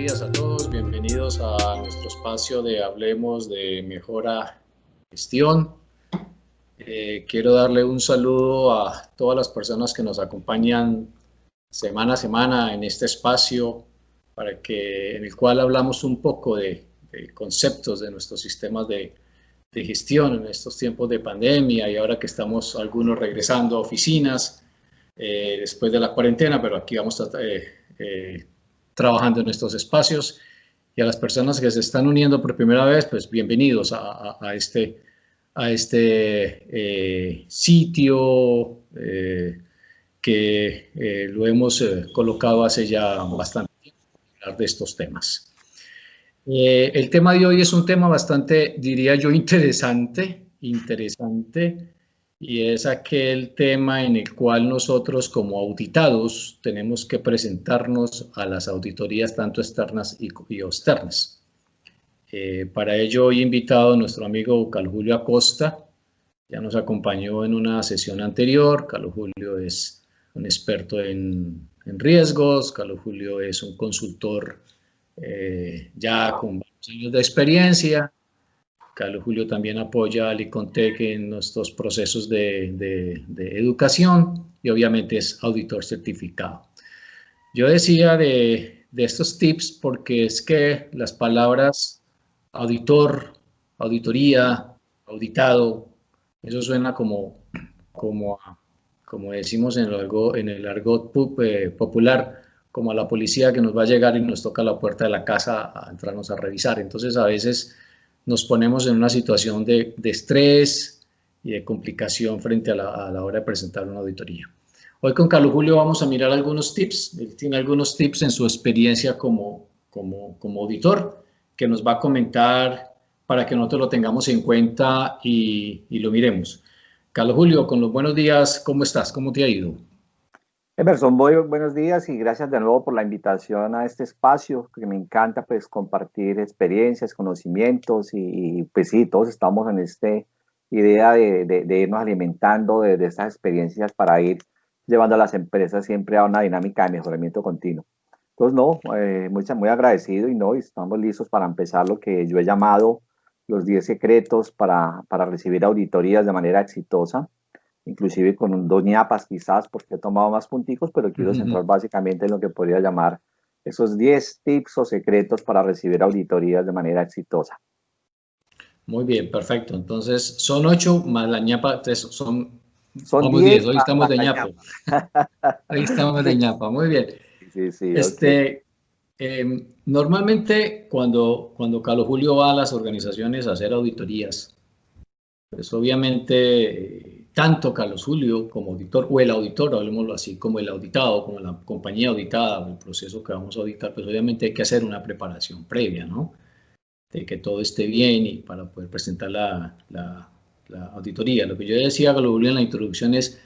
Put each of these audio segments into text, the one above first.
días a todos. Bienvenidos a nuestro espacio de Hablemos de Mejora Gestión. Quiero darle un saludo a todas las personas que nos acompañan semana a semana en este espacio en el cual hablamos un poco de conceptos de nuestros sistemas de gestión en estos tiempos de pandemia y ahora que estamos algunos regresando a oficinas después de la cuarentena, pero aquí vamos a trabajando en estos espacios. Y a las personas que se están uniendo por primera vez, pues bienvenidos a este sitio que lo hemos colocado hace ya bastante tiempo para hablar de estos temas. El tema de hoy es un tema bastante, diría yo, interesante, y es aquel tema en el cual nosotros como auditados tenemos que presentarnos a las auditorías tanto externas y externas. Para ello hoy he invitado a nuestro amigo Carlos Julio Acosta, ya nos acompañó en una sesión anterior. Carlos Julio es un experto en riesgos, Carlos Julio es un consultor ya con varios años de experiencia. Carlos Julio también apoya al ICONTEC en nuestros procesos de educación y obviamente es auditor certificado. Yo decía de estos tips porque es que las palabras auditor, auditoría, auditado, eso suena como decimos en el argot popular, como a la policía que nos va a llegar y nos toca la puerta de la casa a entrarnos a revisar. Entonces a veces nos ponemos en una situación de estrés y de complicación frente a la hora de presentar una auditoría. Hoy con Carlos Julio vamos a mirar algunos tips. Él tiene algunos tips en su experiencia como auditor que nos va a comentar para que nosotros lo tengamos en cuenta y lo miremos. Carlos Julio, con los buenos días, ¿cómo estás? ¿Cómo te ha ido? Emerson, muy buenos días y gracias de nuevo por la invitación a este espacio, que me encanta pues compartir experiencias, conocimientos y pues sí, todos estamos en esta idea de irnos alimentando de estas experiencias para ir llevando a las empresas siempre a una dinámica de mejoramiento continuo. Entonces, no, muy agradecido y estamos listos para empezar lo que yo he llamado los 10 secretos para recibir auditorías de manera exitosa, inclusive con dos ñapas quizás, porque he tomado más punticos, pero quiero centrar básicamente en lo que podría llamar esos 10 tips o secretos para recibir auditorías de manera exitosa. Muy bien, perfecto. Entonces, son 8 más la ñapa, son vamos 10, 10 hoy estamos de ñapa. Hoy estamos de ñapa, muy bien. Sí, okay. Normalmente cuando Carlos Julio va a las organizaciones a hacer auditorías, pues obviamente tanto Carlos Julio como auditor, o el auditor, hablemoslo así, como el auditado, como la compañía auditada, o el proceso que vamos a auditar, pues obviamente hay que hacer una preparación previa, ¿no? De que todo esté bien y para poder presentar la auditoría. Lo que yo decía, Carlos Julio, en la introducción es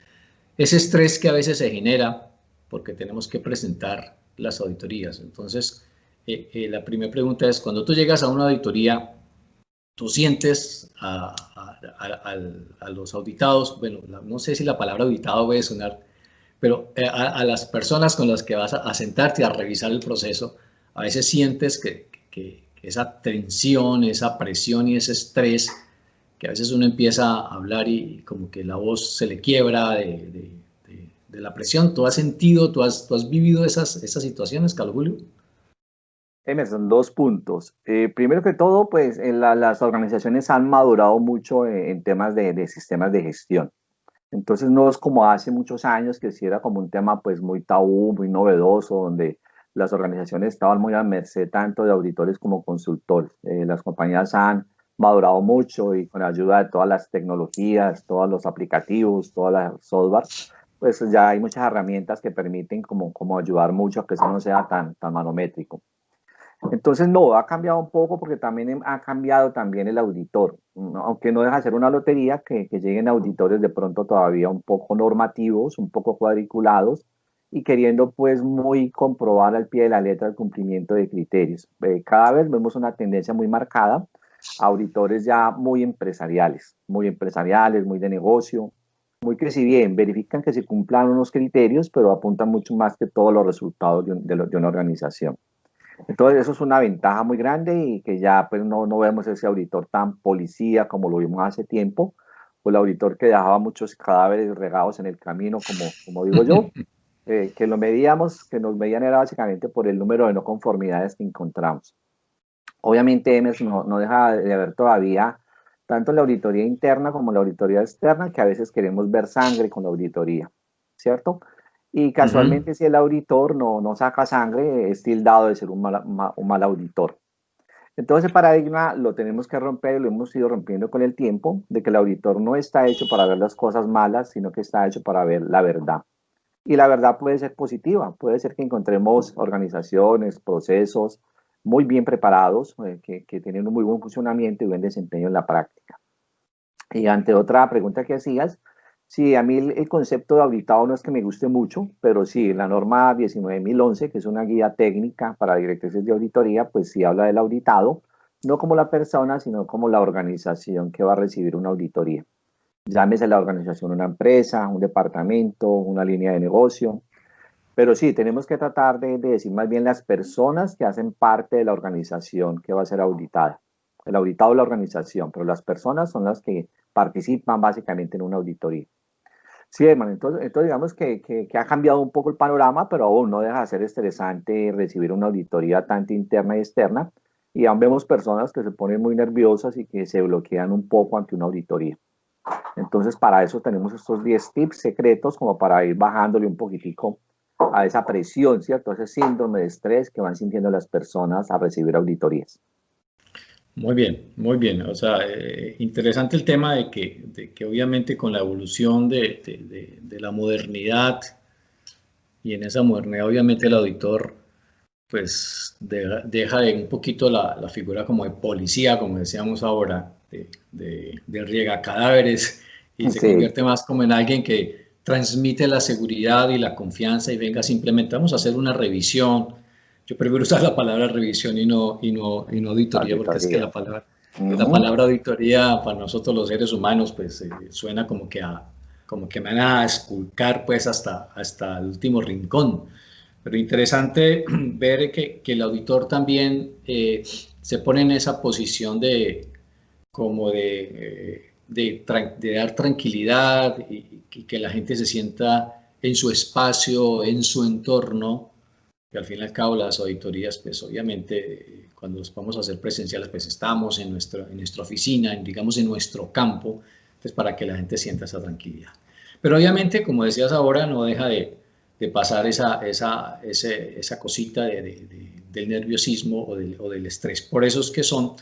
ese estrés que a veces se genera porque tenemos que presentar las auditorías. Entonces, la primera pregunta es, cuando tú llegas a una auditoría, tú sientes a los auditados, bueno, no sé si la palabra auditado puede sonar, pero a las personas con las que vas a sentarte a revisar el proceso, a veces sientes que esa tensión, esa presión y ese estrés, que a veces uno empieza a hablar y como que la voz se le quiebra de la presión. ¿Tú has sentido, tú has vivido esas situaciones, Carlos Julio? Emerson, 2 puntos. Primero que todo, pues las organizaciones han madurado mucho en temas de sistemas de gestión. Entonces no es como hace muchos años que sí era como un tema pues muy tabú, muy novedoso, donde las organizaciones estaban muy a merced tanto de auditores como consultores. Las compañías han madurado mucho y con la ayuda de todas las tecnologías, todos los aplicativos, todas las software, pues ya hay muchas herramientas que permiten como ayudar mucho a que eso no sea tan manométrico. Entonces, no, ha cambiado un poco porque también ha cambiado también el auditor, ¿no? Aunque no deja de ser una lotería que lleguen auditores de pronto todavía un poco normativos, un poco cuadriculados y queriendo pues muy comprobar al pie de la letra el cumplimiento de criterios. Cada vez vemos una tendencia muy marcada, auditores ya muy empresariales, muy de negocio, muy que si bien verifican que se cumplan unos criterios, pero apuntan mucho más que todos los resultados de una organización. Entonces eso es una ventaja muy grande y que ya pues no vemos ese auditor tan policía como lo vimos hace tiempo, o el auditor que dejaba muchos cadáveres regados en el camino, como digo yo, que lo medíamos, que nos medían era básicamente por el número de no conformidades que encontramos. Obviamente, Emerson no deja de haber todavía tanto la auditoría interna como la auditoría externa, que a veces queremos ver sangre con la auditoría, ¿cierto? Y Ujú. casualmente si el auditor no saca sangre, es tildado de ser un mal auditor. Entonces ese paradigma lo tenemos que romper, lo hemos ido rompiendo con el tiempo, de que el auditor no está hecho para ver las cosas malas, sino que está hecho para ver la verdad. Y la verdad puede ser positiva, puede ser que encontremos organizaciones, procesos muy bien preparados, que tienen un muy buen funcionamiento y buen desempeño en la práctica. Y ante otra pregunta que hacías, sí, a mí el concepto de auditado no es que me guste mucho, pero sí, la norma 19.011, que es una guía técnica para directrices de auditoría, pues sí habla del auditado, no como la persona, sino como la organización que va a recibir una auditoría. Llámese la organización una empresa, un departamento, una línea de negocio, pero sí, tenemos que tratar de decir más bien las personas que hacen parte de la organización que va a ser auditada. El auditado es la organización, pero las personas son las que participan básicamente en una auditoría. Sí, hermano, entonces digamos que ha cambiado un poco el panorama, pero aún no deja de ser estresante recibir una auditoría tanto interna y externa. Y aún vemos personas que se ponen muy nerviosas y que se bloquean un poco ante una auditoría. Entonces, para eso tenemos estos 10 tips secretos como para ir bajándole un poquitico a esa presión, ¿cierto? A ese síndrome de estrés que van sintiendo las personas a recibir auditorías. Muy bien, muy bien. O sea, interesante el tema de que obviamente con la evolución de la modernidad y en esa modernidad obviamente el auditor pues deja de un poquito la figura como de policía, como decíamos ahora, de riega cadáveres y se Sí, convierte más como en alguien que transmite la seguridad y la confianza y venga simplemente vamos a hacer una revisión. Yo prefiero usar la palabra revisión y no auditoría porque es que auditoría. la Ujú. palabra auditoría para nosotros los seres humanos pues suena como que me van a esculcar pues hasta el último rincón. Pero interesante ver que el auditor también se pone en esa posición como de dar tranquilidad y que la gente se sienta en su espacio, en su entorno, que al fin y al cabo las auditorías, pues obviamente cuando los vamos a hacer presenciales, pues estamos en nuestra oficina, digamos en nuestro campo, pues para que la gente sienta esa tranquilidad. Pero obviamente, como decías ahora, no deja de pasar esa cosita del nerviosismo o del estrés. Por eso es que son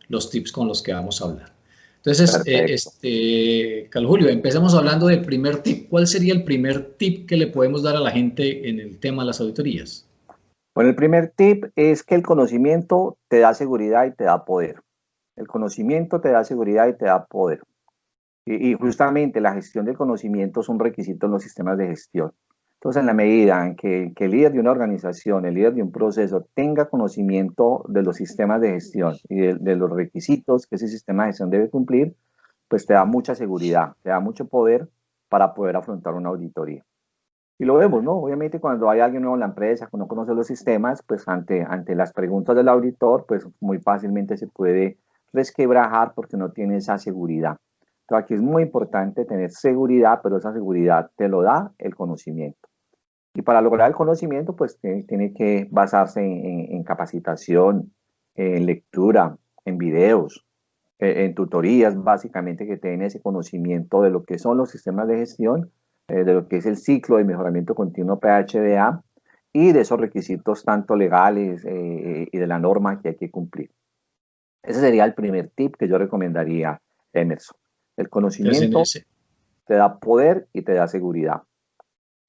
los tips con los que vamos a hablar. Entonces, Perfecto. Carlos Julio, empezamos hablando del primer tip. ¿Cuál sería el primer tip que le podemos dar a la gente en el tema de las auditorías? Bueno, el primer tip es que el conocimiento te da seguridad y te da poder. El conocimiento te da seguridad y te da poder. Y justamente la gestión del conocimiento es un requisito en los sistemas de gestión. Entonces, en la medida en que el líder de una organización, el líder de un proceso, tenga conocimiento de los sistemas de gestión y de los requisitos que ese sistema de gestión debe cumplir, pues te da mucha seguridad, te da mucho poder para poder afrontar una auditoría. Y lo vemos, ¿no? Obviamente cuando hay alguien nuevo en la empresa que no conoce los sistemas, pues ante las preguntas del auditor, pues muy fácilmente se puede resquebrajar porque no tiene esa seguridad. Entonces aquí es muy importante tener seguridad, pero esa seguridad te lo da el conocimiento. Y para lograr el conocimiento, pues tiene que basarse en capacitación, en lectura, en videos, en tutorías, básicamente, que tengan ese conocimiento de lo que son los sistemas de gestión, de lo que es el ciclo de mejoramiento continuo PHDA y de esos requisitos tanto legales y de la norma que hay que cumplir. Ese sería el primer tip que yo recomendaría, Emerson. El Entonces, en conocimiento ese, te da poder y te da seguridad.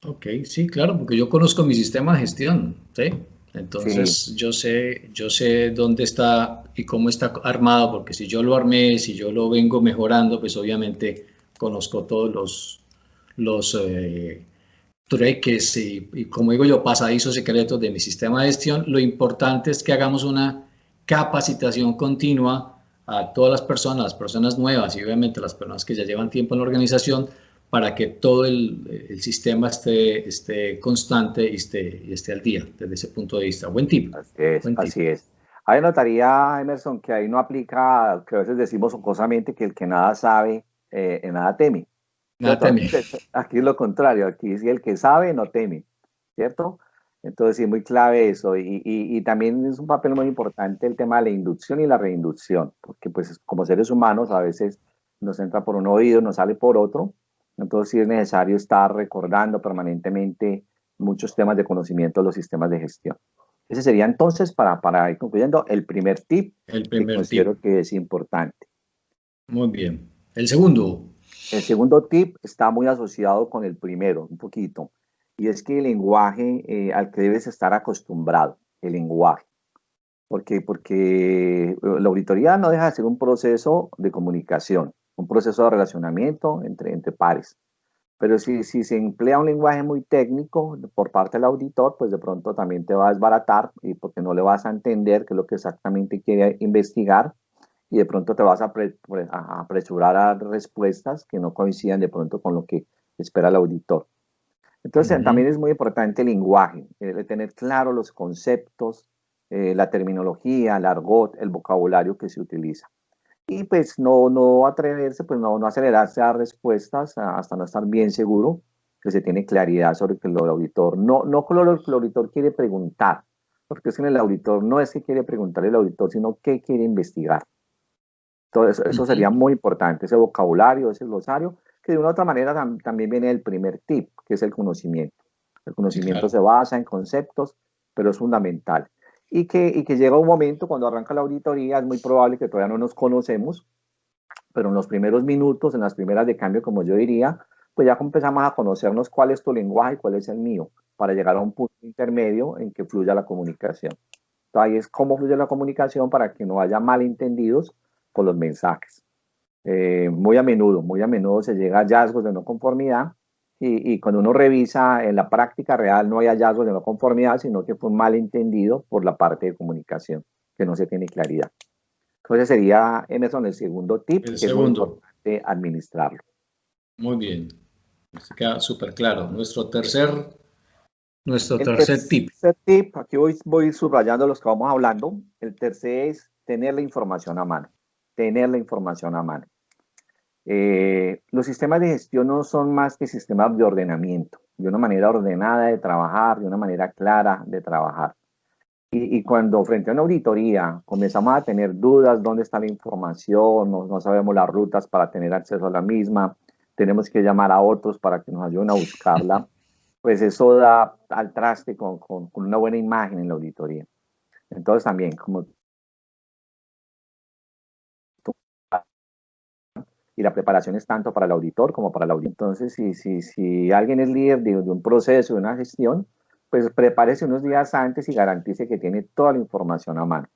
ok, sí, claro, porque yo conozco mi sistema de gestión, ¿sí? Sí, Entonces yo sé dónde está y cómo está armado, porque si yo lo armé, si yo lo vengo mejorando, pues obviamente conozco todos los trueques y como digo yo, pasadizos secretos de mi sistema de gestión. Lo importante es que hagamos una capacitación continua a todas las personas nuevas y obviamente las personas que ya llevan tiempo en la organización para que todo el sistema esté constante y esté al día desde ese punto de vista. Buen tip. Así es, Buen tip. así es. Ahí notaría, Emerson, que ahí no aplica, que a veces decimos jocosamente que el que nada sabe, en nada teme, Nada ¿cierto? teme. Aquí es lo contrario, aquí sí el que sabe no teme, ¿cierto? Entonces sí, muy clave eso. Y también es un papel muy importante el tema de la inducción y la reinducción, porque pues como seres humanos a veces nos entra por un oído, nos sale por otro, entonces sí es necesario estar recordando permanentemente muchos temas de conocimiento de los sistemas de gestión. Ese sería entonces, para ir concluyendo, el primer tip El que primer tip. considero que es importante. Muy bien. El segundo. El segundo tip está muy asociado con el primero, un poquito, y es que el lenguaje, al que debes estar acostumbrado, el lenguaje. ¿Por qué? Porque la auditoría no deja de ser un proceso de comunicación, un proceso de relacionamiento entre pares. Pero si se emplea un lenguaje muy técnico por parte del auditor, pues de pronto también te va a desbaratar y porque no le vas a entender qué es lo que exactamente quiere investigar y de pronto te vas a apresurar a respuestas que no coincidan de pronto con lo que espera el auditor. Entonces también es muy importante el lenguaje, el tener claro los conceptos, la terminología, el argot, el vocabulario que se utiliza. Y pues no atreverse, pues no acelerarse a dar respuestas hasta no estar bien seguro que se tiene claridad sobre que lo del auditor, no con lo que el auditor quiere preguntar, porque es que en el auditor no es que quiere preguntar el auditor, sino que quiere investigar. Entonces eso sería muy importante, ese vocabulario, ese glosario, que de una u otra manera también viene del primer tip, que es el conocimiento. El Sí, conocimiento claro. se basa en conceptos, pero es fundamental. Y que llega un momento cuando arranca la auditoría, es muy probable que todavía no nos conocemos, pero en los primeros minutos, en las primeras de cambio, como yo diría, pues ya empezamos a conocernos cuál es tu lenguaje y cuál es el mío, para llegar a un punto intermedio en que fluya la comunicación. Entonces ahí es cómo fluye la comunicación para que no haya malentendidos por los mensajes. Muy a menudo se llega a hallazgos de no conformidad y cuando uno revisa en la práctica real no hay hallazgos de no conformidad, sino que fue un malentendido por la parte de comunicación, que no se tiene claridad. Entonces sería, Emerson, el segundo tip, El que es muy segundo. importante administrarlo. Muy bien. Se queda súper claro. Nuestro El tercer tip. tercer tip, aquí voy subrayando los que vamos hablando. El tercer es tener la información a mano. Tener la información a mano. Los sistemas de gestión no son más que sistemas de ordenamiento, de una manera ordenada de trabajar, de una manera clara de trabajar. Y cuando frente a una auditoría comenzamos a tener dudas, dónde está la información, no sabemos las rutas para tener acceso a la misma, tenemos que llamar a otros para que nos ayuden a buscarla, pues eso da al traste con una buena imagen en la auditoría. Entonces también, como y la preparación es tanto para el auditor como para el auditor. Entonces, si alguien es líder de un proceso, de una gestión, pues prepárese unos días antes y garantice que tiene toda la información a mano.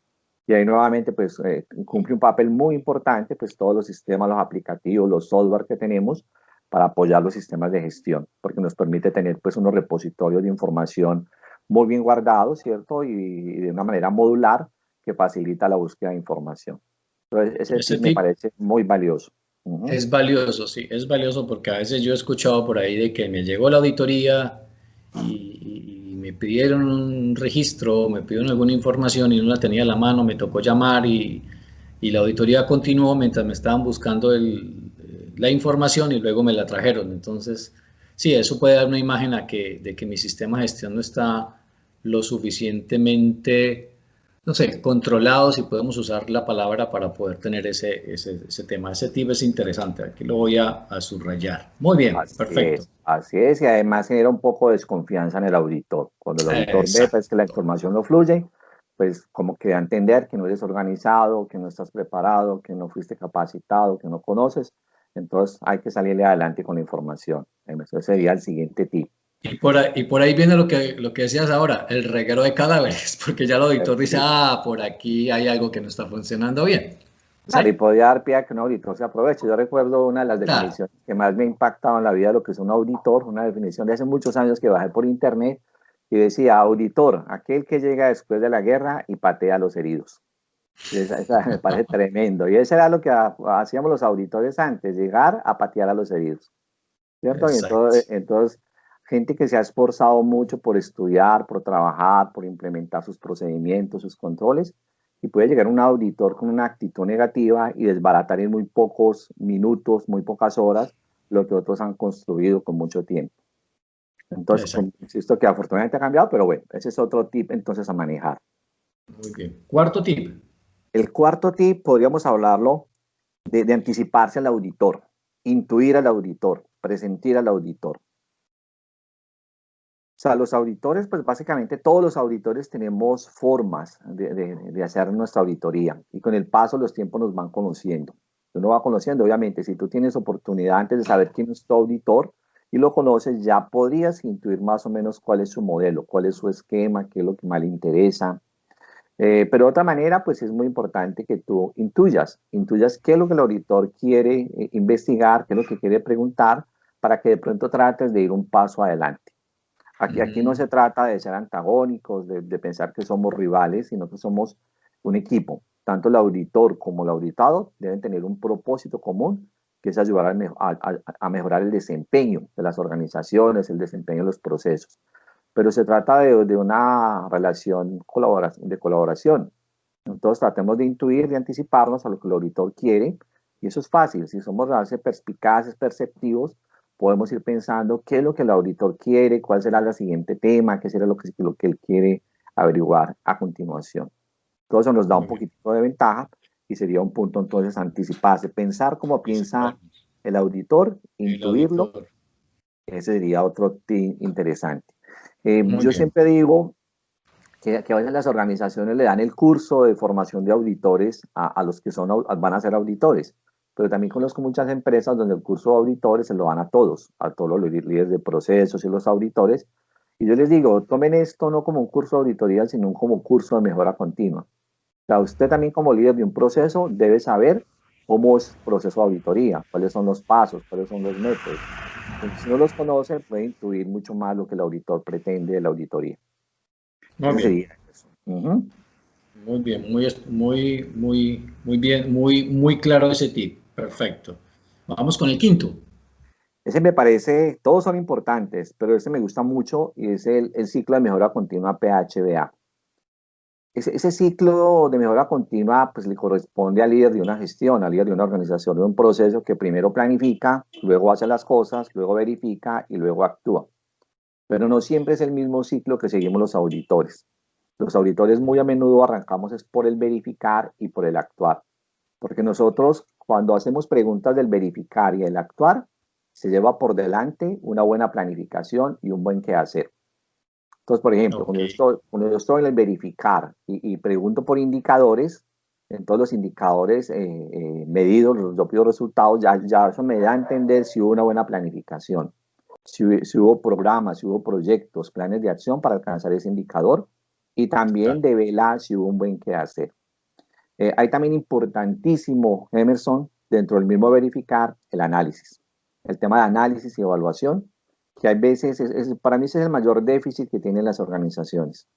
Y ahí nuevamente, pues cumple un papel muy importante, pues todos los sistemas, los aplicativos, los software que tenemos para apoyar los sistemas de gestión, porque nos permite tener pues unos repositorios de información muy bien guardados, ¿cierto? Y de una manera modular que facilita la búsqueda de información. Entonces, ese Ese tip me tip parece muy valioso. es valioso, sí, es valioso porque a veces yo he escuchado por ahí de que me llegó la auditoría y me pidieron un registro, me pidieron alguna información y no la tenía a la mano, me tocó llamar y la auditoría continuó mientras me estaban buscando la información y luego me la trajeron. Entonces, sí, eso puede dar una imagen de que mi sistema de gestión no está lo suficientemente, no sé, controlado, si podemos usar la palabra para poder tener ese tema. Ese tip es interesante, aquí lo voy a subrayar. Muy bien, perfecto. Así es, y además genera un poco de desconfianza en el auditor. Cuando el auditor ve Exacto. pues, que la información no fluye, pues como que da a entender que no eres organizado, que no estás preparado, que no fuiste capacitado, que no conoces. Entonces hay que salirle adelante con la información. Ese sería el siguiente tip. Y por ahí viene lo que decías ahora, el reguero de cadáveres, porque ya el auditor dice, Sí. ah, por aquí hay algo que no está funcionando bien. ¿Sí? Claro, y podría dar pie a que un auditor se aproveche. Yo recuerdo una de las Claro. definiciones que más me ha impactado en la vida de lo que es un auditor, una definición de hace muchos años que bajé por internet y decía, auditor, aquel que llega después de la guerra y patea a los heridos. Y esa me parece tremendo. Y eso era lo que hacíamos los auditores antes, llegar a patear a los heridos. ¿cierto? Y Exacto. entonces, gente que se ha esforzado mucho por estudiar, por trabajar, por implementar sus procedimientos, sus controles, y puede llegar un auditor con una actitud negativa y desbaratar en muy pocos minutos, muy pocas horas, lo que otros han construido con mucho tiempo. Entonces, pues, Exacto. insisto que afortunadamente ha cambiado, pero bueno, ese es otro tip entonces a manejar. Muy bien. Cuarto tip. El cuarto tip podríamos hablarlo de anticiparse al auditor, intuir al auditor, presentir al auditor. O sea, los auditores, pues básicamente todos los auditores tenemos formas de hacer nuestra auditoría y con el paso los tiempos nos van conociendo. Uno va conociendo, obviamente, si tú tienes oportunidad antes de saber quién es tu auditor y lo conoces, ya podrías intuir más o menos cuál es su modelo, cuál es su esquema, qué es lo que más le interesa. Pero de otra manera, pues es muy importante que tú intuyas qué es lo que el auditor quiere investigar, qué es lo que quiere preguntar, para que de pronto trates de ir un paso adelante. Aquí no se trata de ser antagónicos, de pensar que somos rivales, sino que somos un equipo. Tanto el auditor como el auditado deben tener un propósito común, que es ayudar a mejorar el desempeño de las organizaciones, el desempeño de los procesos. Pero se trata de una relación de colaboración. Entonces tratemos de intuir, de anticiparnos a lo que el auditor quiere, y eso es fácil. Si somos realmente perspicaces, perceptivos, podemos ir pensando qué es lo que el auditor quiere, cuál será el siguiente tema, qué será lo que él quiere averiguar a continuación. Todo eso nos da un Muy bien. poquito de ventaja y sería un punto entonces anticiparse, pensar como piensa Anticiparnos. el auditor, El intuirlo, auditor. ese sería otro tip interesante. Muy Yo bien. siempre digo que a veces las organizaciones le dan el curso de formación de auditores a los que van a ser auditores, pero también conozco muchas empresas donde el curso de auditores se lo dan a todos los líderes de procesos y los auditores, y yo les digo, tomen esto no como un curso de auditoría, sino como un curso de mejora continua. O sea, usted también como líder de un proceso debe saber cómo es el proceso de auditoría, cuáles son los pasos, cuáles son los métodos. Entonces, si no los conoce, puede intuir mucho más lo que el auditor pretende de la auditoría. Muy Ese bien. sería eso. Ujú. Muy bien. Muy bien. Muy claro ese tip. Perfecto. Vamos con el quinto. Ese me parece, todos son importantes, pero ese me gusta mucho y es el ciclo de mejora continua PHBA. Ese ciclo de mejora continua pues le corresponde al líder de una gestión, al líder de una organización, de un proceso que primero planifica, luego hace las cosas, luego verifica y luego actúa. Pero no siempre es el mismo ciclo que seguimos los auditores. Los auditores muy a menudo arrancamos es por el verificar y por el actuar. Porque nosotros, cuando hacemos preguntas del verificar y el actuar, se lleva por delante una buena planificación y un buen quehacer. Entonces, por ejemplo, Ok. cuando yo estoy en el verificar y pregunto por indicadores, en todos los indicadores medidos, yo pido resultados, ya eso me da a entender si hubo una buena planificación, si hubo programas, si hubo proyectos, planes de acción para alcanzar ese indicador y también Claro. devela si hubo un buen quehacer. Hay también importantísimo, Emerson, dentro del mismo verificar, el análisis. El tema de análisis y evaluación, que hay veces, para mí ese es el mayor déficit que tienen las organizaciones.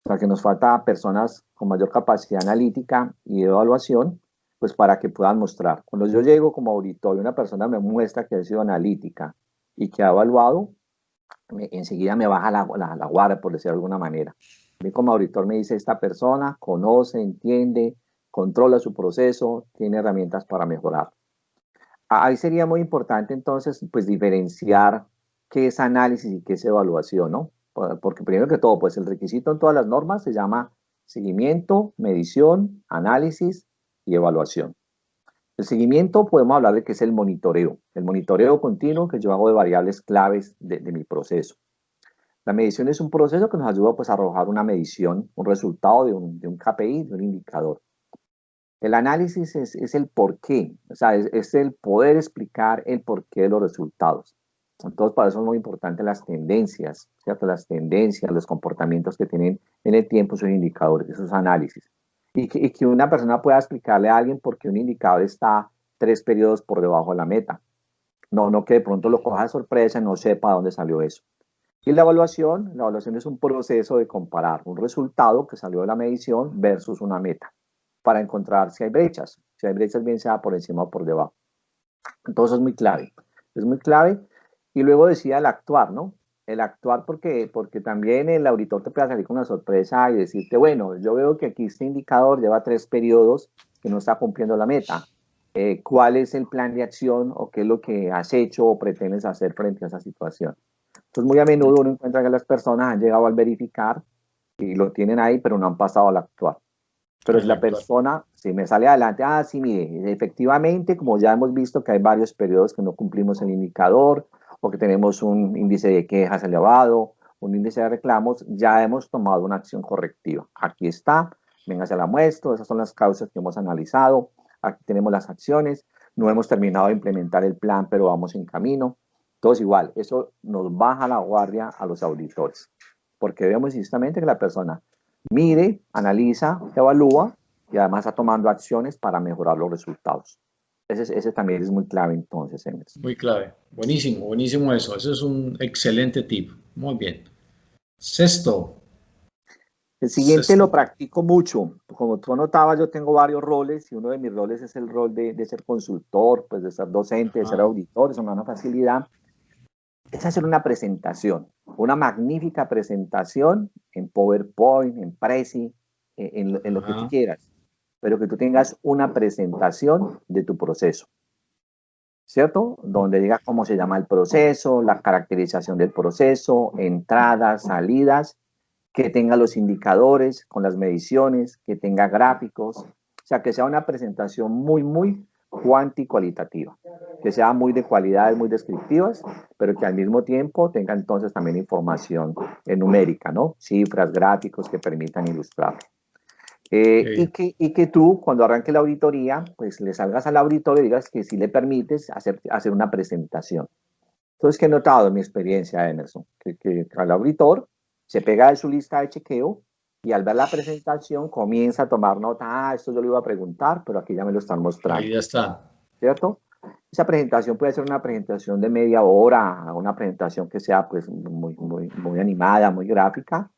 O sea, que nos falta personas con mayor capacidad analítica y de evaluación, pues para que puedan mostrar. Cuando yo llego como auditor y una persona me muestra que ha sido analítica y que ha evaluado, enseguida me baja la guardia, por decirlo de alguna manera. A mí como auditor me dice, esta persona conoce, entiende, controla su proceso, tiene herramientas para mejorar. Ahí sería muy importante entonces, pues diferenciar qué es análisis y qué es evaluación, ¿no? Porque primero que todo, pues el requisito en todas las normas se llama seguimiento, medición, análisis y evaluación. El seguimiento podemos hablar de que es el monitoreo continuo que yo hago de variables claves de mi proceso. La medición es un proceso que nos ayuda pues, a arrojar una medición, un resultado de un KPI, de un indicador. El análisis es el por qué, o sea, es el poder explicar el porqué de los resultados. Entonces, para eso es muy importante las tendencias, ¿cierto? Las tendencias, los comportamientos que tienen en el tiempo esos indicadores, esos análisis. Y que una persona pueda explicarle a alguien por qué un indicador está 3 periodos por debajo de la meta. No que de pronto lo coja de sorpresa y no sepa dónde salió eso. Y la evaluación es un proceso de comparar un resultado que salió de la medición versus una meta para encontrar si hay brechas bien sea por encima o por debajo. Entonces es muy clave. Es muy clave Y luego decía el actuar, ¿no? El actuar porque también el auditor te puede salir con una sorpresa y decirte, bueno, yo veo que aquí este indicador lleva 3 periodos que no está cumpliendo la meta. ¿Cuál es el plan de acción o qué es lo que has hecho o pretendes hacer frente a esa situación? Entonces, muy a menudo uno encuentra que las personas han llegado al verificar y lo tienen ahí, pero no han pasado al actuar. Pero si la persona, si me sale adelante, sí, mire, efectivamente, como ya hemos visto que hay varios periodos que no cumplimos el indicador o que tenemos un índice de quejas elevado, un índice de reclamos, ya hemos tomado una acción correctiva. Aquí está, venga, se la muestro, esas son las causas que hemos analizado, aquí tenemos las acciones, no hemos terminado de implementar el plan, pero vamos en camino. Entonces, igual, eso nos baja la guardia a los auditores, porque vemos justamente que la persona mide, analiza, evalúa y además está tomando acciones para mejorar los resultados. Ese también es muy clave entonces, Emerson. Muy clave. Buenísimo, buenísimo eso. Eso es un excelente tip. Muy bien. Sexto. El siguiente lo practico mucho. Como tú notabas, yo tengo varios roles y uno de mis roles es el rol de ser consultor, pues de ser docente, de ser auditor, es una facilidad. Es hacer una presentación, una magnífica presentación en PowerPoint, en Prezi, en lo que tú quieras, pero que tú tengas una presentación de tu proceso, ¿cierto? Donde diga cómo se llama el proceso, la caracterización del proceso, entradas, salidas, que tenga los indicadores con las mediciones, que tenga gráficos, o sea, que sea una presentación muy cuantitativa, que sea muy de cualidades, muy descriptivas, pero que al mismo tiempo tenga entonces también información numérica, ¿no? Cifras, gráficos que permitan ilustrar. Y que tú, cuando arranque la auditoría, pues le salgas al auditor y digas que si le permites hacer una presentación. Entonces, ¿qué he notado en mi experiencia, Emerson? Que al auditor se pega de su lista de chequeo y al ver la presentación comienza a tomar nota, esto yo le iba a preguntar, pero aquí ya me lo están mostrando. Ahí ya está. ¿Cierto? Esa presentación puede ser una presentación de media hora, una presentación que sea pues muy animada, muy gráfica,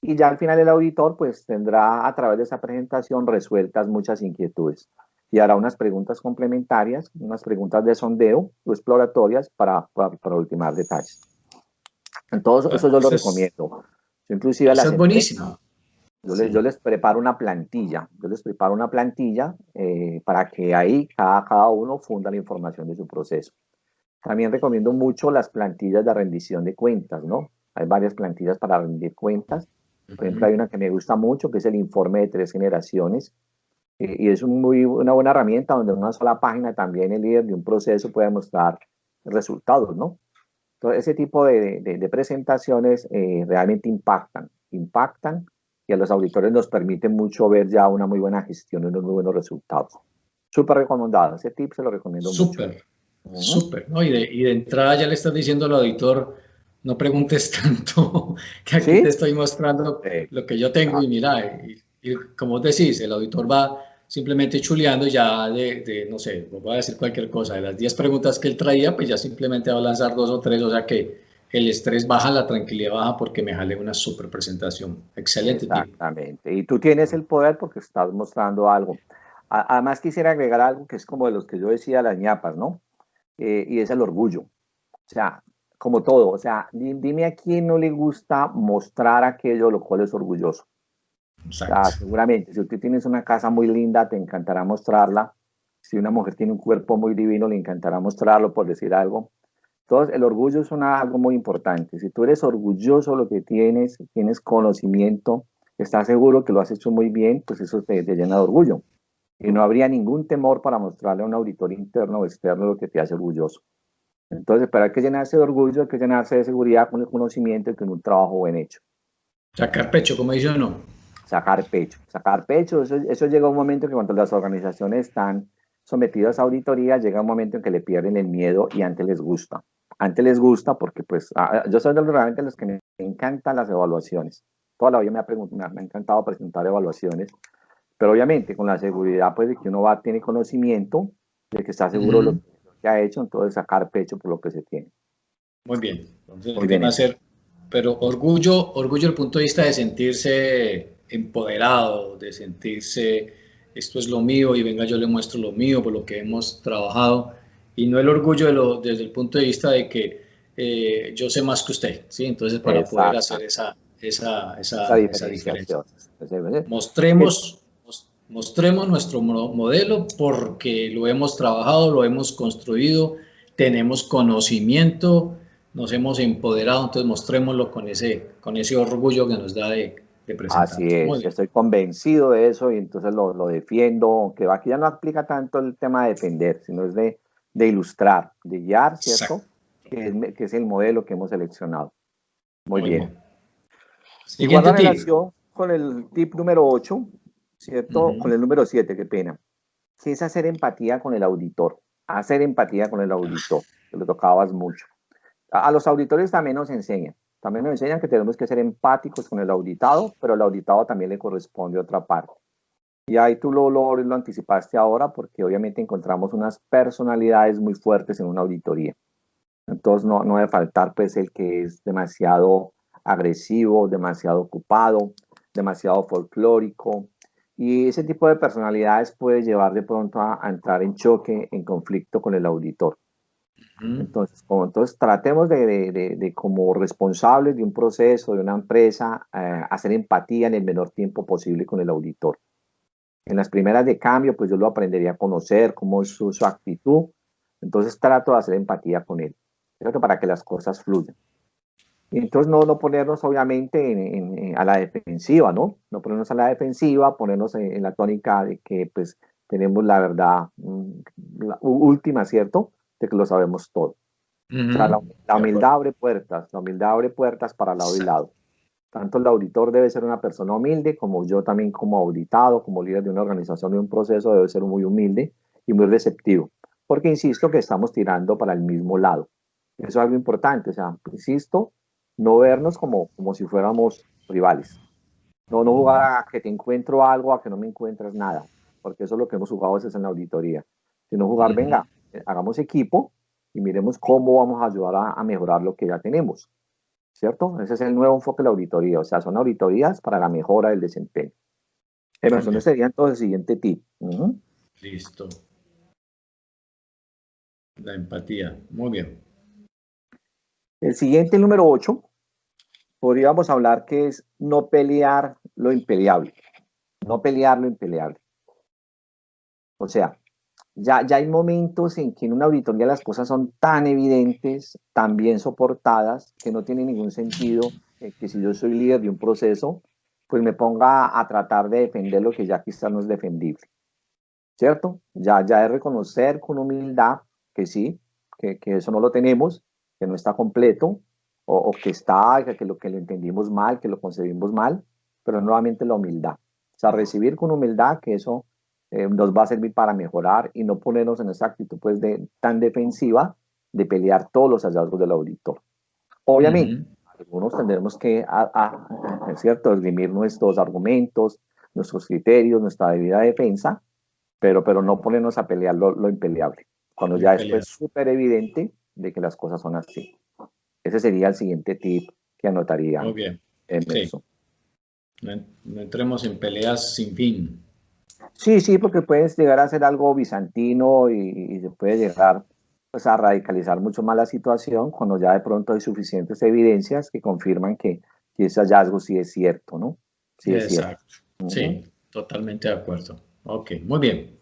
y ya al final el auditor pues tendrá a través de esa presentación resueltas muchas inquietudes y hará unas preguntas complementarias, unas preguntas de sondeo o exploratorias para ultimar detalles. Entonces, eso yo lo recomiendo. Yo inclusive a las es buenísimo. Yo les preparo una plantilla, para que ahí cada uno funda la información de su proceso. También recomiendo mucho las plantillas de rendición de cuentas, ¿no? Hay varias plantillas para rendir cuentas. Por ejemplo, hay una que me gusta mucho, que es el informe de 3 generaciones. Y es una buena herramienta donde en una sola página también el líder de un proceso puede mostrar resultados, ¿no? Entonces, ese tipo de presentaciones realmente impactan y a los auditores nos permite mucho ver ya una muy buena gestión y unos muy buenos resultados. Súper recomendado, ese tip se lo recomiendo mucho. Súper, ¿no? Y de entrada ya le estás diciendo al auditor, no preguntes tanto, que aquí te estoy mostrando lo que yo tengo y mira, y como decís, el auditor va simplemente chuleando ya no sé, voy a decir cualquier cosa, de las 10 preguntas que él traía, pues ya simplemente va a lanzar 2 o 3, o sea que el estrés baja, la tranquilidad baja porque me jalé una súper presentación. Excelente. Exactamente. Y tú tienes el poder porque estás mostrando algo. Además quisiera agregar algo que es como de los que yo decía, las ñapas, ¿no? Y es el orgullo. O sea, como todo, o sea, dime a quién no le gusta mostrar aquello de lo cual es orgulloso. Exacto. O sea, seguramente, si tú tienes una casa muy linda, te encantará mostrarla. Si una mujer tiene un cuerpo muy divino, le encantará mostrarlo, por decir algo. Entonces, el orgullo es algo muy importante. Si tú eres orgulloso de lo que tienes conocimiento, estás seguro que lo has hecho muy bien, pues eso te llena de orgullo. Y no habría ningún temor para mostrarle a un auditor interno o externo lo que te hace orgulloso. Entonces, pero hay que llenarse de orgullo, hay que llenarse de seguridad con el conocimiento y con un trabajo bien hecho. Sacar pecho, como dice uno. Sacar pecho. Eso llega un momento que cuando las organizaciones están sometidas a auditoría, llega un momento en que le pierden el miedo y antes les gusta. Antes les gusta porque pues yo soy realmente los que me encantan las evaluaciones. Toda la vida me ha encantado presentar evaluaciones, pero obviamente con la seguridad pues de que uno tiene conocimiento, de que está seguro de lo que ha hecho, entonces sacar pecho por lo que se tiene. Muy bien. Entonces el tema es pero orgullo desde el punto de vista de sentirse empoderado, de sentirse esto es lo mío y venga yo le muestro lo mío por lo que hemos trabajado, y no el orgullo desde el punto de vista de que yo sé más que usted, ¿sí? Entonces, para poder Exacto. hacer esa Esa diferencia. diferenciación. Mostremos nuestro modelo porque lo hemos trabajado, lo hemos construido, tenemos conocimiento, nos hemos empoderado, entonces mostrémoslo con ese orgullo que nos da de Así presentarlo. Muy es, bien. estoy convencido de eso y entonces lo defiendo, aunque aquí ya no aplica tanto el tema de defender, sino es de ilustrar, de guiar, ¿cierto? Exacto. Que es el modelo que hemos seleccionado. Muy Muy bien. bien. Y guarda Siguiente tip. relación con el tip número 8, ¿cierto? Con Ujú. el número 7, qué pena, que es hacer empatía con el auditor. Hacer empatía con el auditor, que lo tocabas mucho. A los auditores también nos enseñan. También nos enseñan que tenemos que ser empáticos con el auditado, pero el auditado también le corresponde otra parte. Y ahí tú lo anticipaste ahora porque obviamente encontramos unas personalidades muy fuertes en una auditoría. Entonces no debe faltar pues el que es demasiado agresivo, demasiado ocupado, demasiado folclórico. Y ese tipo de personalidades puede llevar de pronto a entrar en choque, en conflicto con el auditor. Ujú. Entonces tratemos de como responsables de un proceso, de una empresa, hacer empatía en el menor tiempo posible con el auditor. En las primeras de cambio, pues yo lo aprendería a conocer, cómo es su actitud. Entonces trato de hacer empatía con él, ¿cierto? Para que las cosas fluyan. Y entonces no ponernos obviamente a la defensiva, ¿no? No ponernos a la defensiva, ponernos en la tónica de que pues tenemos la verdad la última, ¿cierto? De que lo sabemos todo. O sea, Ujú. la De acuerdo. humildad abre puertas, la humildad abre puertas para lado y Exacto. lado. Tanto el auditor debe ser una persona humilde, como yo también como auditado, como líder de una organización, de un proceso, debe ser muy humilde y muy receptivo. Porque insisto que estamos tirando para el mismo lado. Eso es algo importante, o sea, insisto, no vernos como si fuéramos rivales. No jugar a que te encuentro algo, a que no me encuentres nada, porque eso es lo que hemos jugado a veces en la auditoría. Sino jugar, Ujú. venga, hagamos equipo y miremos cómo vamos a ayudar a mejorar lo que ya tenemos. ¿Cierto? Ese es el nuevo enfoque de la auditoría, o sea, son auditorías para la mejora del desempeño. Muy Emerson, bien. ese sería entonces el siguiente tip. Listo. La empatía. Muy bien. El siguiente, el número 8, podríamos hablar que es no pelear lo impeleable. No pelear lo impeleable. O sea, ya hay momentos en que en una auditoría las cosas son tan evidentes, tan bien soportadas, que no tiene ningún sentido que si yo soy líder de un proceso, pues me ponga a tratar de defender lo que ya quizás no es defendible. ¿Cierto? Ya es reconocer con humildad que sí, que eso no lo tenemos, que no está completo, o que está, que lo entendimos mal, que lo concebimos mal, pero nuevamente la humildad. O sea, recibir con humildad que eso nos va a servir para mejorar y no ponernos en esa actitud pues tan defensiva de pelear todos los hallazgos del auditor. Obviamente, Ujú. algunos tendremos que, es cierto, esgrimir nuestros argumentos, nuestros criterios, nuestra debida defensa, pero no ponernos a pelear lo impeleable, cuando Lo ya es pues impeleable. súper evidente de que las cosas son así. Ese sería el siguiente tip que anotaría Muy bien. Sí. Emerson. No entremos en peleas sin fin. Sí, porque puedes llegar a ser algo bizantino y se puede llegar pues, a radicalizar mucho más la situación cuando ya de pronto hay suficientes evidencias que confirman que ese hallazgo sí es cierto, ¿no? Sí es cierto. Exacto. Ujú. Sí, totalmente de acuerdo. Ok, muy bien.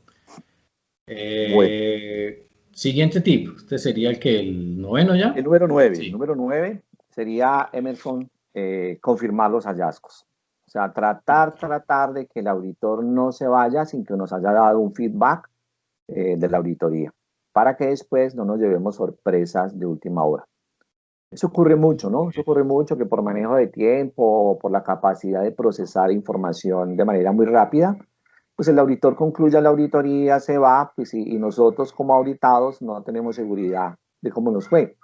Bueno, Siguiente tip. Este sería el noveno ya. el Sí. número 9 sería, Emerson, confirmar los hallazgos. O sea, tratar de que el auditor no se vaya sin que nos haya dado un feedback de la auditoría, para que después no nos llevemos sorpresas de última hora. Eso ocurre mucho, ¿no? Eso ocurre mucho que por manejo de tiempo, por la capacidad de procesar información de manera muy rápida, pues el auditor concluye la auditoría, se va, pues, y nosotros como auditados no tenemos seguridad de cómo nos fue.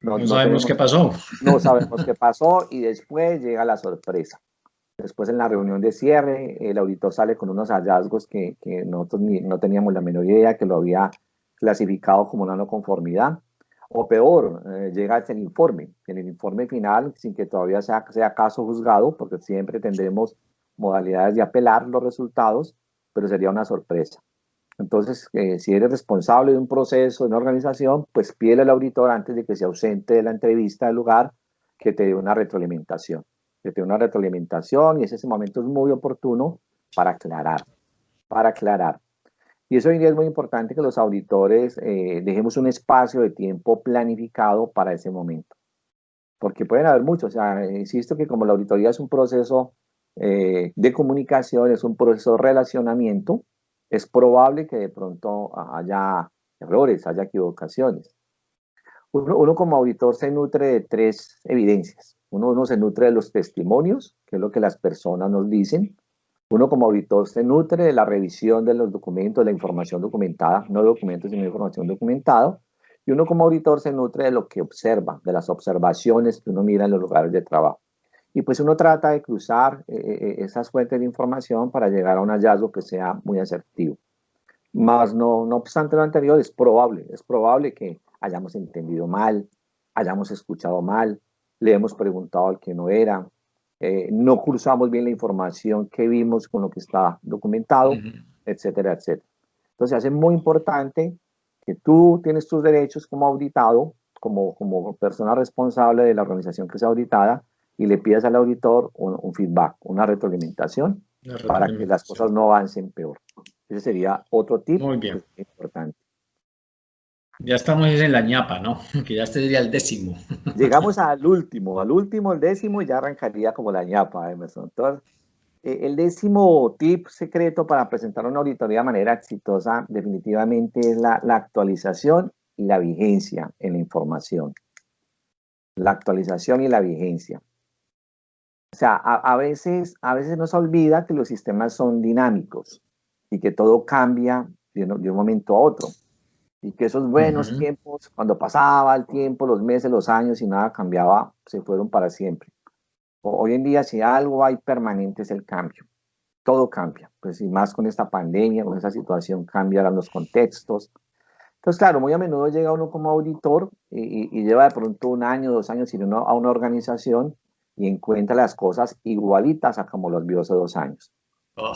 No, No no sabemos qué tenemos, pasó. no sabemos qué pasó y después llega la sorpresa. Después en la reunión de cierre, el auditor sale con unos hallazgos que nosotros no teníamos la menor idea que lo había clasificado como una no conformidad. O peor, llega hasta en el informe final, sin que todavía sea caso juzgado, porque siempre tendremos modalidades de apelar los resultados, pero sería una sorpresa. Entonces, si eres responsable de un proceso, de una organización, pues pídele al auditor antes de que se ausente de la entrevista del lugar que te dé una retroalimentación. Que te dé una retroalimentación y ese momento es muy oportuno para aclarar, para aclarar. Y eso hoy en día es muy importante que los auditores dejemos un espacio de tiempo planificado para ese momento. Porque pueden haber muchos, o sea, insisto que como la auditoría es un proceso de comunicación, es un proceso de relacionamiento, es probable que de pronto haya errores, haya equivocaciones. Uno como auditor se nutre de tres evidencias. Uno se nutre de los testimonios, que es lo que las personas nos dicen. Uno como auditor se nutre de la revisión de los documentos, de la información documentada, no documentos, sino información documentada. Y uno como auditor se nutre de lo que observa, de las observaciones que uno mira en los lugares de trabajo. Y pues uno trata de cruzar esas fuentes de información para llegar a un hallazgo que sea muy asertivo. Más no obstante lo anterior, es probable que hayamos entendido mal, hayamos escuchado mal, le hemos preguntado al que no era, no cruzamos bien la información que vimos con lo que está documentado, etcétera, etcétera. Entonces, hace muy importante que tú tienes tus derechos como auditado, como persona responsable de la organización que sea auditada, y le pidas al auditor un feedback, una retroalimentación, para que las cosas no avancen peor. Ese sería otro tip. Muy bien. Que es importante. Ya estamos en la ñapa, ¿no? Que ya este sería el 10º. Llegamos al último, el 10º, y ya arrancaría como la ñapa, Emerson. Entonces, el 10º tip secreto para presentar una auditoría de manera exitosa definitivamente es la actualización y la vigencia en la información. La actualización y la vigencia. O sea, a veces nos olvida que los sistemas son dinámicos y que todo cambia de un momento a otro. Y que esos buenos tiempos, cuando pasaba el tiempo, los meses, los años y nada cambiaba, se fueron para siempre. Hoy en día, si algo hay permanente es el cambio. Todo cambia. Pues y más con esta pandemia, con esta situación, cambian los contextos. Entonces, claro, muy a menudo llega uno como auditor y lleva de pronto 1 año, 2 años sin a una organización y encuentra las cosas igualitas a como los vio hace 2 años. Oh.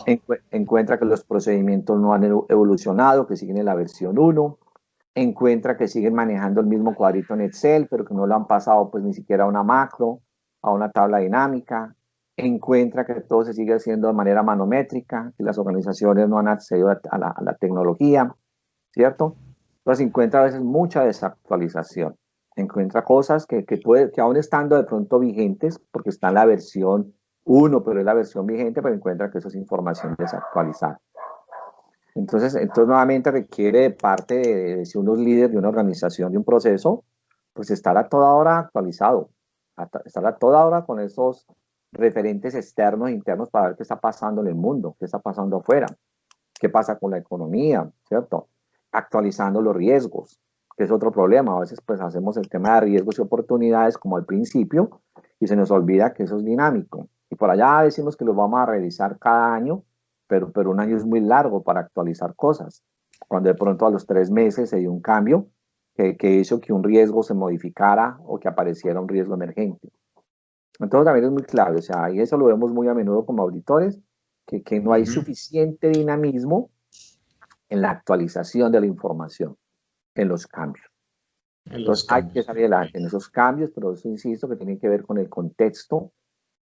Encuentra que los procedimientos no han evolucionado, que siguen en la versión 1. Encuentra que siguen manejando el mismo cuadrito en Excel, pero que no lo han pasado pues ni siquiera a una macro, a una tabla dinámica. Encuentra que todo se sigue haciendo de manera manométrica, que las organizaciones no han accedido a la tecnología, ¿cierto? Entonces encuentra a veces mucha desactualización. Encuentra cosas que aún estando de pronto vigentes, porque está en la versión 1, pero es la versión vigente, pero encuentra que eso es información desactualizada. Entonces nuevamente requiere de parte de si uno es líder de una organización, de un proceso, pues estar a toda hora actualizado, estar a toda hora con esos referentes externos e internos para ver qué está pasando en el mundo, qué está pasando afuera, qué pasa con la economía, ¿cierto? Actualizando los riesgos, que es otro problema. A veces pues hacemos el tema de riesgos y oportunidades como al principio y se nos olvida que eso es dinámico. Y por allá decimos que los vamos a revisar cada año, pero 1 año es muy largo para actualizar cosas. Cuando de pronto a los 3 meses se dio un cambio que hizo que un riesgo se modificara o que apareciera un riesgo emergente. Entonces también es muy clave, o sea, y eso lo vemos muy a menudo como auditores, que no hay suficiente dinamismo en la actualización de la información, en los cambios. Entonces hay que salir adelante en esos cambios, pero eso insisto que tiene que ver con el contexto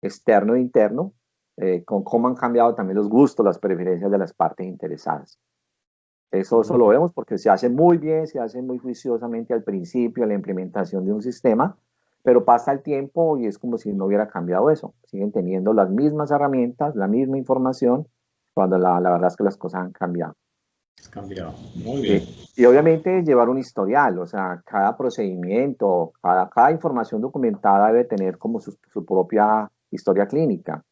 externo e interno, con cómo han cambiado también los gustos, las preferencias de las partes interesadas. Eso lo vemos porque se hace muy bien, se hace muy juiciosamente al principio, la implementación de un sistema, pero pasa el tiempo y es como si no hubiera cambiado eso. Siguen teniendo las mismas herramientas, la misma información, cuando la verdad es que las cosas han cambiado. Muy bien. Y obviamente llevar un historial, o sea, cada procedimiento, cada información documentada debe tener como su propia historia clínica.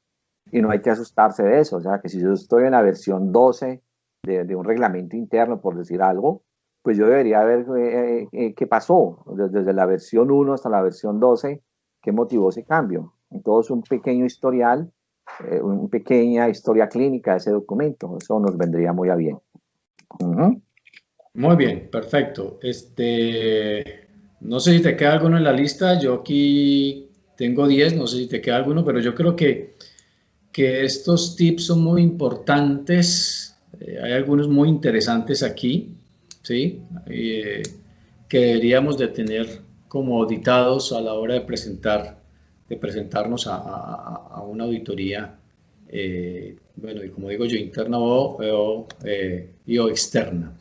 Y no hay que asustarse de eso, o sea, que si yo estoy en la versión 12 de un reglamento interno, por decir algo, pues yo debería ver qué pasó desde la versión 1 hasta la versión 12, qué motivó ese cambio. Entonces, un pequeño historial, una pequeña historia clínica de ese documento, eso nos vendría muy a bien. Muy bien, perfecto. No sé si te queda alguno en la lista, yo aquí tengo 10, no sé si te queda alguno, pero yo creo que estos tips son muy importantes Hay algunos muy interesantes aquí, ¿sí? Que deberíamos de tener como auditados a la hora de presentarnos a una auditoría, bueno, y como digo yo, interna o externa.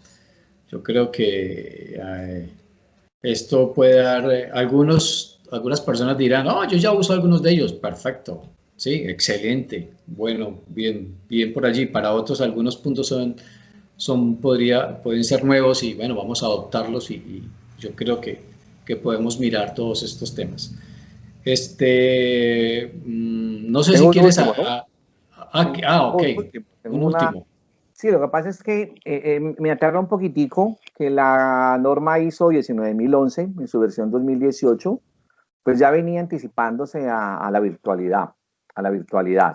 Yo creo que esto puede dar, algunas personas dirán, oh, yo ya uso algunos de ellos, perfecto, sí, excelente, bueno, bien, bien por allí. Para otros algunos puntos pueden ser nuevos y bueno, vamos a adoptarlos y yo creo que podemos mirar todos estos temas. No sé si Tengo un quieres último, ¿no? ok, Tengo un una... último. Sí, lo que pasa es que me aterra un poquitico que la norma ISO 19011 en su versión 2018 pues ya venía anticipándose a la virtualidad,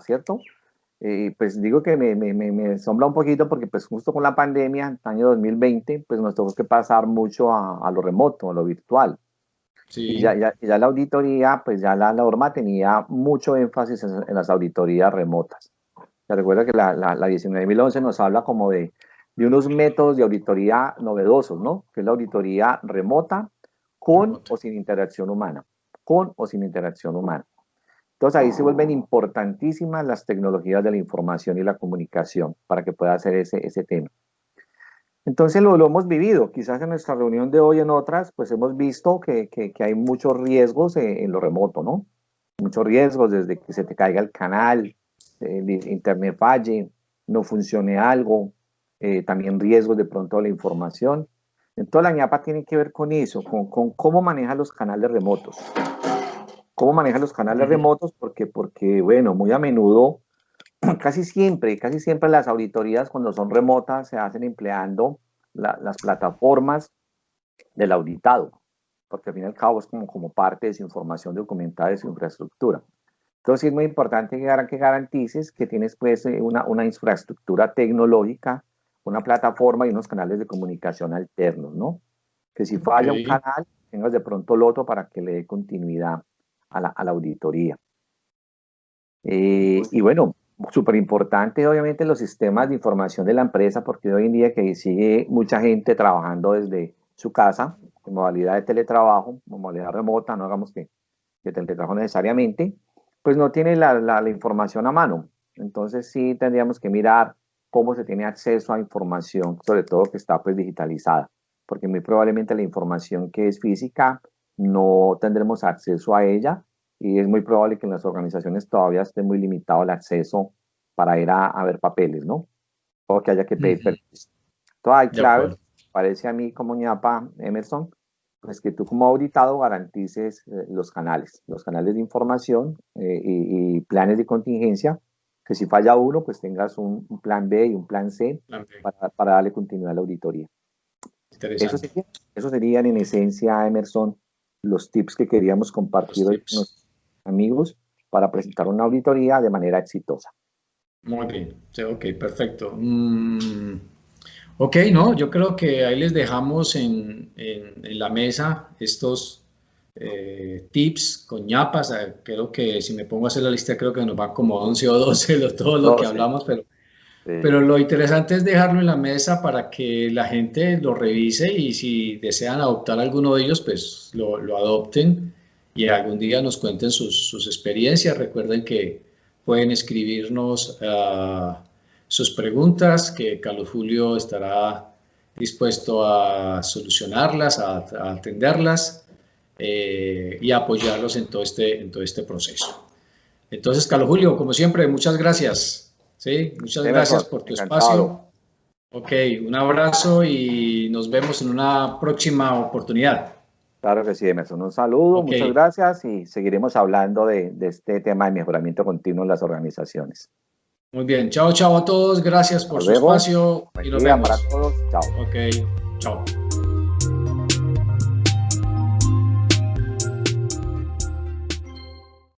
¿cierto? Pues digo que me asombra un poquito porque pues justo con la pandemia, el año 2020, pues nos tuvo que pasar mucho a lo remoto, a lo virtual. Y Sí, ya la auditoría, pues ya la norma tenía mucho énfasis en las auditorías remotas. Se recuerda que la 19.011 nos habla como de unos métodos de auditoría novedosos, ¿no? Que es la auditoría remota con remoto. o sin interacción humana. Con o sin interacción humana. Entonces ahí se vuelven importantísimas las tecnologías de la información y la comunicación para que pueda hacer ese tema. Entonces lo hemos vivido, quizás en nuestra reunión de hoy, en otras, pues hemos visto que hay muchos riesgos en lo remoto, ¿no? Muchos riesgos desde que se te caiga el canal, el internet falle, no funcione algo, también riesgos de pronto de la información. Entonces la ñapa tiene que ver con eso, con cómo maneja los canales remotos. ¿Cómo maneja los canales remotos? Porque, bueno, muy a menudo, casi siempre las auditorías cuando son remotas se hacen empleando las plataformas del auditado, porque al fin y al cabo es como parte de su información documentada de su infraestructura. Entonces es muy importante que garantices que tienes pues una infraestructura tecnológica, una plataforma y unos canales de comunicación alternos, ¿no? Que si Ok, falla un canal, tengas de pronto el otro para que le dé continuidad a la auditoría. Y bueno, súper importante obviamente los sistemas de información de la empresa, porque hoy en día que sigue mucha gente trabajando desde su casa, en modalidad de teletrabajo, en modalidad remota, no hagamos que teletrabajo necesariamente, pues no tiene la información a mano. Entonces sí tendríamos que mirar cómo se tiene acceso a información, sobre todo que está pues digitalizada, porque muy probablemente la información que es física no tendremos acceso a ella y es muy probable que en las organizaciones todavía esté muy limitado el acceso para ir a ver papeles, ¿no? O que haya que pedir permiso. Entonces hay de claves, acuerdo. parece a mí como ñapa Emerson, pues que tú como auditado garantices los canales de información y planes de contingencia, que si falla uno, pues tengas un plan B y un plan C para darle continuidad a la auditoría. Eso Interesante. sería, eso serían en esencia, Emerson, los tips que queríamos Los compartir hoy con tips. nuestros amigos para presentar una auditoría de manera exitosa. Muy bien. Sí, ok, perfecto. Ok, no, yo creo que ahí les dejamos en la mesa estos tips con ñapas. Creo que si me pongo a hacer la lista, creo que nos van como 11 o 12 todo lo que 12. hablamos, pero lo interesante es dejarlo en la mesa para que la gente lo revise y si desean adoptar alguno de ellos, pues lo adopten y algún día nos cuenten sus experiencias. Recuerden que pueden escribirnos sus preguntas, que Carlos Julio estará dispuesto a solucionarlas, a atenderlas y a apoyarlos en en todo este proceso. Entonces, Carlos Julio, como siempre, muchas gracias. Sí, muchas gracias Emerson, por tu encantado. espacio. Ok, un abrazo y nos vemos en una próxima oportunidad. Claro que sí, Emerson. Un saludo, Ok, muchas gracias y seguiremos hablando de este tema de mejoramiento continuo en las organizaciones. muy bien. Chao, chao a todos. Gracias Hasta por su luego. espacio y Buen nos día para vemos. todos. Chao. Ok, chao.